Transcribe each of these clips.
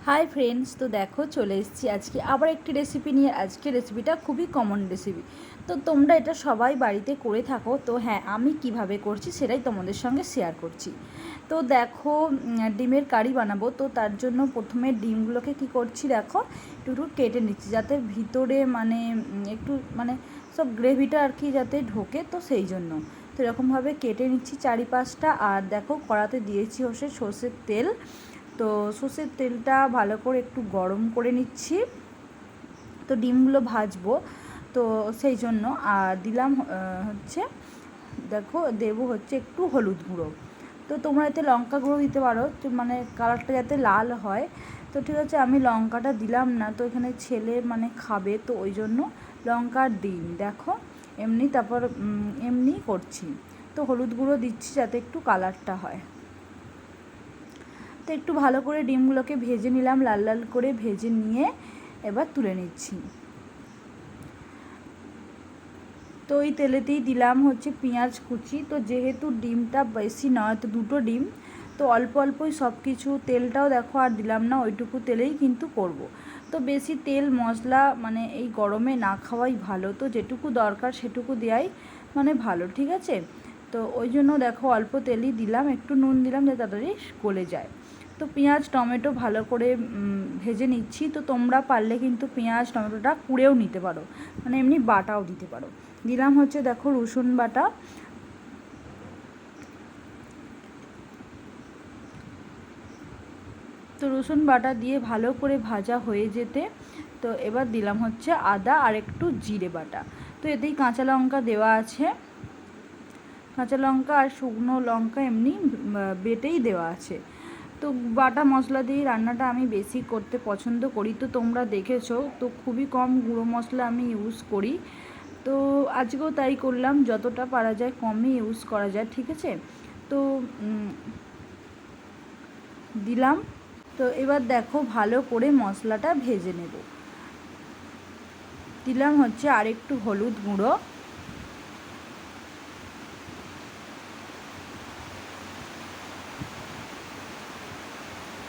Hi friends, तो देखो चले एसेছি আজকে আবার একটি রেসিপি নিয়ে। আজকে রেসিপিটা খুবই কমন রেসিপি, তো তোমরা এটা সবাই বাড়িতে করে থাকো। তো হ্যাঁ, আমি কিভাবে করছি সেটাই তোমাদের সঙ্গে শেয়ার করছি। তো দেখো, ডিমের কারি বানাবো, তো তার জন্য প্রথমে ডিমগুলোকে কি করছি দেখো একটু একটু কেটে নিচ্ছি, যাতে ভিতরে মানে একটু মানে সব গ্রেভিটা আর কি যাতে ঢোকে, তো সেই জন্য তো এরকমভাবে কেটে নিচ্ছি চারি পাঁচটা। আর দেখো কড়াতে দিয়েছি হচ্ছে সর্ষের তেল, তো সর্ষের তেলটা ভালো করে একটু গরম করে নিচ্ছি, তো ডিমগুলো ভাজবো তো সেই জন্য। আর দিলাম হচ্ছে দেখো দেবো হচ্ছে একটু হলুদ গুঁড়ো, তো তোমরা এতে লঙ্কা গুঁড়ো দিতে পারো, তো মানে কালারটা যাতে লাল হয়। তো ঠিক আছে, আমি লঙ্কাটা দিলাম না, তো এখানে ছেলে মানে খাবে, তো ওই জন্য লঙ্কা দিইনি। দেখো এমনি তারপর এমনি করছি, তো হলুদ গুঁড়ো দিচ্ছি যাতে একটু কালারটা হয়। তো একটু ভালো করে ডিমগুলোকে ভেজে নিলাম, লাল লাল করে ভেজে নিয়ে এবার তুলে নিচ্ছি। তো ওই তেলেতেই দিলাম হচ্ছে পেঁয়াজ কুচি, তো যেহেতু ডিমটা বেশি নয়, তো দুটো ডিম, তো অল্প অল্পই সব কিছু। তেলটাও দেখো আর দিলাম না, ওইটুকু তেলেই কিন্তু করব। তো বেশি তেল মশলা মানে এই গরমে না খাওয়াই ভালো, তো যেটুকু দরকার সেটুকু দেওয়াই মানে ভালো, ঠিক আছে। তো ওই জন্য দেখো অল্প তেলই দিলাম, একটু নুন দিলাম যাতে তাড়াতাড়ি গলে যায়। তো পেঁয়াজ টমেটো ভালো করে ভেজে নিচ্ছি। তো তোমরা পারলে কিন্তু পেঁয়াজ টমেটোটা কুড়েও নিতে পারো, মানে এমনি বাটাও দিতে পারো। দিলাম হচ্ছে দেখো রসুন বাটা, তো রসুন বাটা দিয়ে ভালো করে ভাজা হয়ে যেতে, তো এবার দিলাম হচ্ছে আদা আর একটু জিরে বাটা। তো এতেই কাঁচা লঙ্কা দেওয়া আছে, কাঁচা লঙ্কা আর শুকনো লঙ্কা এমনি বেটেই দেওয়া আছে। তো বাটা মশলা দিয়ে রান্নাটা আমি বেশি করতে পছন্দ করি, তো তোমরা দেখেছো তো খুবই কম গুঁড়ো মশলা আমি ইউজ করি। তো আজকেও তাই করলাম, যতটা পারা যায় কমই ইউজ করা যায়, ঠিক আছে। তো দিলাম, তো এবার দেখো ভালো করে মশলাটা ভেজে নেব। দিলাম হচ্ছে আর একটু হলুদ গুঁড়ো,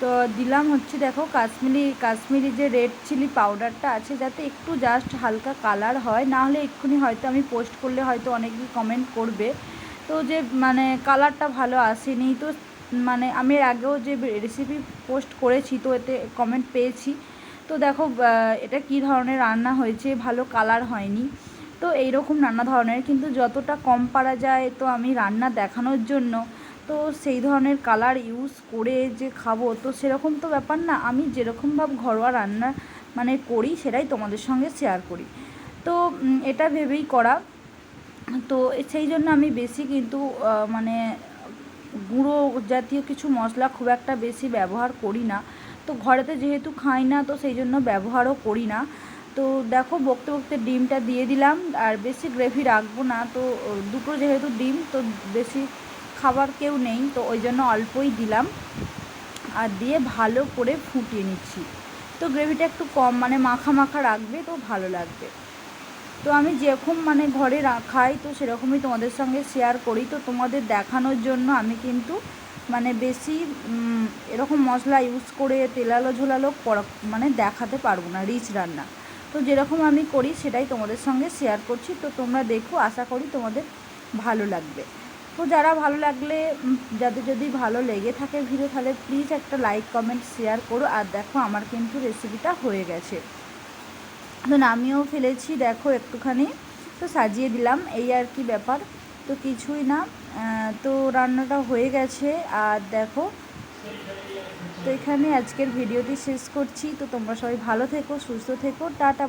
তো দিলাম হচ্ছে দেখো কাশ্মীরি যে রেড চিলি পাউডারটা আছে, যাতে একটু জাস্ট হালকা কালার হয়, না হলে এক্ষুনি হয়তো আমি পোস্ট করলে হয়তো অনেকেই কমেন্ট করবে তো যে মানে কালারটা ভালো আসেনি। তো মানে আমি এর আগেও যে রেসিপি পোস্ট করেছি, তো এতে কমেন্ট পেয়েছি। তো দেখো এটা কী ধরনের রান্না হয়েছে, ভালো কালার হয়নি। তো এইরকম নানা ধরনের, কিন্তু যতটা কম পারা যায়, তো আমি রান্না দেখানোর জন্য তো সেই ধরনের কালার ইউজ করে যে খাবো, তো সেরকম তো ব্যাপার না। আমি যেরকমভাবে ঘরোয়া রান্না মানে করি সেটাই তোমাদের সঙ্গে শেয়ার করি, তো এটা ভেবেই করা। তো সেই জন্য আমি বেশি কিন্তু মানে গুঁড়ো জাতীয় কিছু মশলা খুব একটা বেশি ব্যবহার করি না। তো ঘরেতে যেহেতু খাই না, তো সেই জন্য ব্যবহারও করি না। তো দেখো বকতে বকতে ডিমটা দিয়ে দিলাম, আর বেশি গ্রেভি রাখবো না, তো দুটো যেহেতু ডিম, তো বেশি খাবার কেউ নেই, তো ওই জন্য অল্পই দিলাম। আর দিয়ে ভালো করে ফুটিয়ে নিচ্ছি। তো গ্রেভিটা একটু কম মানে মাখা মাখা রাখবে, তো ভালো লাগবে। তো আমি যেরকম মানে ঘরে খাই, তো সেরকমই তোমাদের সঙ্গে শেয়ার করি। তো তোমাদের দেখানোর জন্য আমি কিন্তু মানে বেশি এরকম মশলা ইউজ করে তেলালো ঝোলালো মানে দেখাতে পারবো না রিচ রান্না। তো যেরকম আমি করি সেটাই তোমাদের সঙ্গে শেয়ার করছি, তো তোমরা দেখো, আশা করি তোমাদের ভালো লাগবে। তো যারা ভালো লাগলে যাদের যদি ভালো লেগে থাকে ভিডিও, তাহলে প্লিজ একটা লাইক কমেন্ট শেয়ার করো। আর দেখো আমার কিন্তু রেসিপিটা হয়ে গেছে, তো নামিয়েও ফেলেছি দেখো একটুখানি, তো সাজিয়ে দিলাম, এই আর কি ব্যাপার, তো কিছুই না। তো রান্নাটা হয়ে গেছে। আর দেখো, তো এখানে আজকের ভিডিওটি শেষ করছি। তো তোমরা সবাই ভালো থেকো, সুস্থ থেকো, টাটা।